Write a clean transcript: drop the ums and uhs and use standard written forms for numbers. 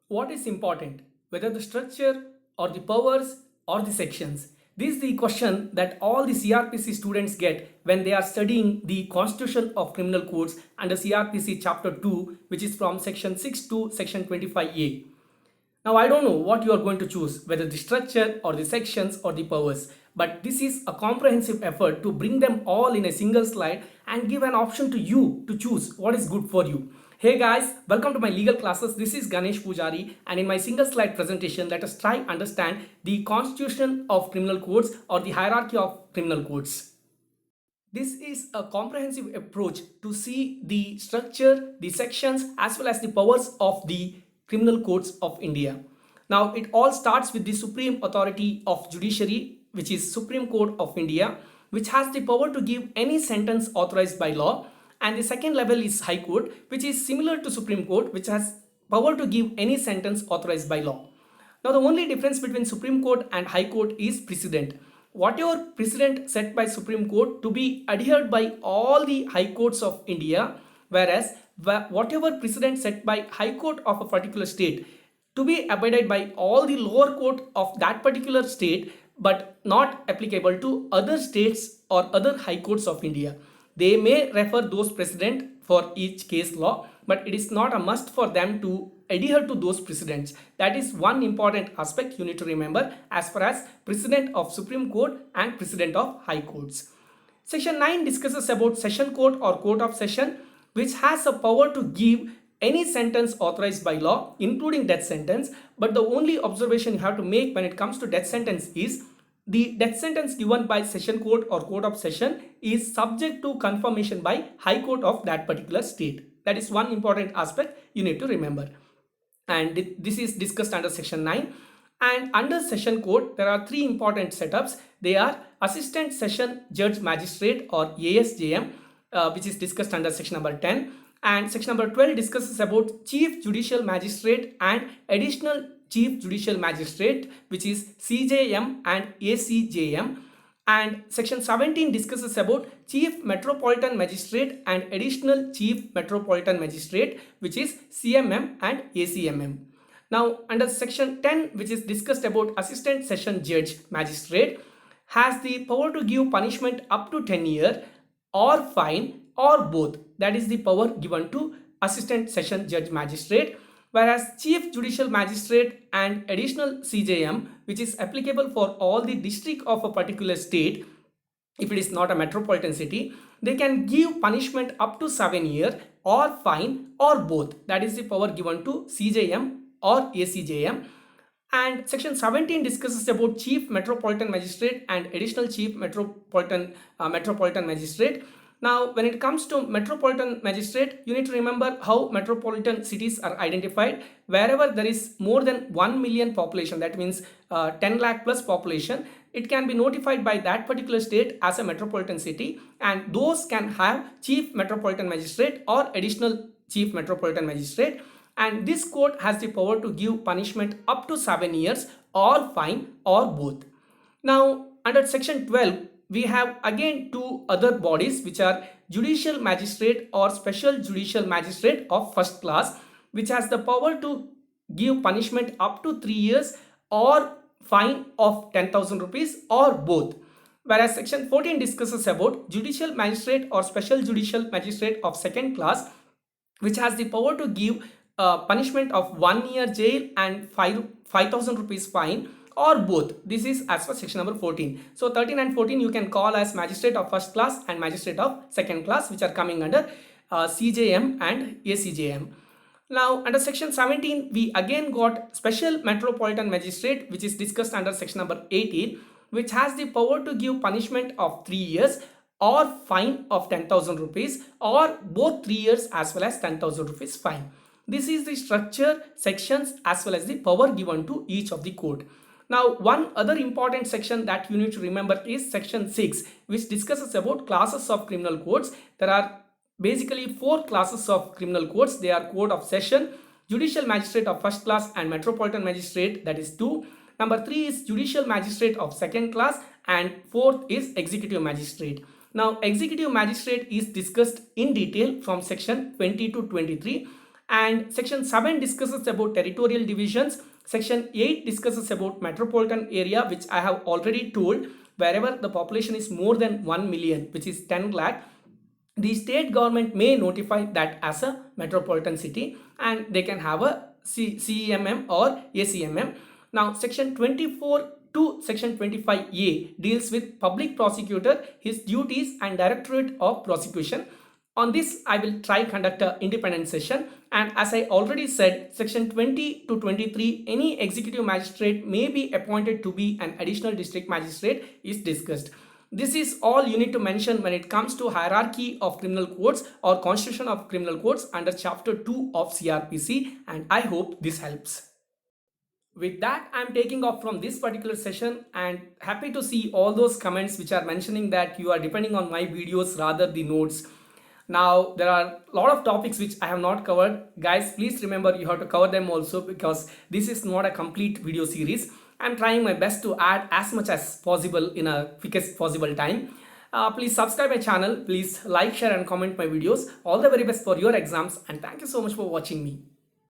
What is important, whether the structure or the powers or the sections? This is the question that all the CRPC students get when they are studying the Constitution of Criminal Codes under CRPC Chapter 2, which is from Section 6 to Section 25A. Now, I don't know what you are going to choose, whether the structure or the sections or the powers, but this is a comprehensive effort to bring them all in a single slide and give an option to you to choose what is good for you. Hey guys, welcome to my legal classes. This is Ganesh Pujari, and in my single slide presentation, let us try understand the Constitution of Criminal Codes or the hierarchy of criminal codes. This is a comprehensive approach to see the structure, the sections, as well as the powers of the criminal codes of India. Now, it all starts with the supreme authority of judiciary, which is Supreme Court of India, which has the power to give any sentence authorized by law. And the second level is High Court, which is similar to Supreme Court, which has power to give any sentence authorized by law. Now, the only difference between Supreme Court and High Court is precedent. Whatever precedent set by Supreme Court to be adhered by all the High Courts of India, whereas whatever precedent set by High Court of a particular state to be abided by all the lower court of that particular state, but not applicable to other states or other High Courts of India. They may refer those precedent for each case law, but it is not a must for them to adhere to those precedents. That is one important aspect you need to remember as far as precedent of Supreme Court and precedent of High Courts. Section 9 discusses about Session Court or Court of Session, which has a power to give any sentence authorized by law, including death sentence. But the only observation you have to make when it comes to death sentence is the death sentence given by Session Court or Court of Session is subject to confirmation by High Court of that particular state. That is one important aspect you need to remember. And this is discussed under Section 9. And under Session Court, there are three important setups. They are Assistant Session Judge Magistrate or ASJM, which is discussed under section number 10. And section number 12 discusses about Chief Judicial Magistrate and Additional Chief Judicial Magistrate, which is CJM and ACJM. And section 17 discusses about Chief Metropolitan Magistrate and Additional Chief Metropolitan Magistrate, which is CMM and ACMM. Now, under section 10, which is discussed about Assistant Session Judge Magistrate, has the power to give punishment up to 10 years or fine or both. That is the power given to Assistant Session Judge Magistrate. Whereas Chief Judicial Magistrate and Additional CJM, which is applicable for all the district of a particular state, if it is not a metropolitan city, they can give punishment up to 7 years or fine or both. That is the power given to CJM or ACJM. And section 17 discusses about Chief Metropolitan Magistrate and Additional Chief Metropolitan Magistrate. Now, when it comes to Metropolitan Magistrate, you need to remember how metropolitan cities are identified. Wherever there is more than 1 million population, that means 10 lakh plus population, it can be notified by that particular state as a metropolitan city, and those can have Chief Metropolitan Magistrate or Additional Chief Metropolitan Magistrate. And this court has the power to give punishment up to 7 years or fine or both. Now, under section 12, we have again two other bodies, which are Judicial Magistrate or Special Judicial Magistrate of first class, which has the power to give punishment up to 3 years or fine of 10,000 rupees or both. Whereas section 14 discusses about Judicial Magistrate or Special Judicial Magistrate of second class, which has the power to give punishment of 1 year jail and 5,000 rupees fine or both. This is as per section number 14. So 13 and 14 you can call as Magistrate of first class and Magistrate of second class, which are coming under CJM and ACJM. Now, under section 17, we again got Special Metropolitan Magistrate, which is discussed under section number 18, which has the power to give punishment of 3 years or fine of 10,000 rupees or both 3 years as well as 10,000 rupees fine. This is the structure, sections, as well as the power given to each of the code. Now, one other important section that you need to remember is section 6, which discusses about classes of criminal codes. There are basically 4 classes of criminal codes. They are Court of Session, Judicial Magistrate of first class and Metropolitan Magistrate, that is 2. Number 3 is Judicial Magistrate of second class, and 4th is Executive Magistrate. Now, Executive Magistrate is discussed in detail from section 20 to 23. And section 7 discusses about territorial divisions. Section 8 discusses about metropolitan area, which I have already told. Wherever the population is more than 1 million, which is 10 lakh, the state government may notify that as a metropolitan city, and they can have a CEMM or ACMM. Now section 24 to section 25A deals with public prosecutor, his duties and directorate of prosecution. On this, I will try conduct an independent session. And as I already said, section 20 to 23, any executive magistrate may be appointed to be an additional district magistrate is discussed. This is all you need to mention when it comes to hierarchy of criminal codes or constitution of criminal codes under chapter 2 of CRPC, and I hope this helps. With that, I'm taking off from this particular session and happy to see all those comments which are mentioning that you are depending on my videos rather the notes. Now, there are a lot of topics which I have not covered. Guys, please remember you have to cover them also, because this is not a complete video series. I'm trying my best to add as much as possible in a quickest possible time. Please subscribe my channel. Please like, share and comment my videos. All the very best for your exams, and thank you so much for watching me.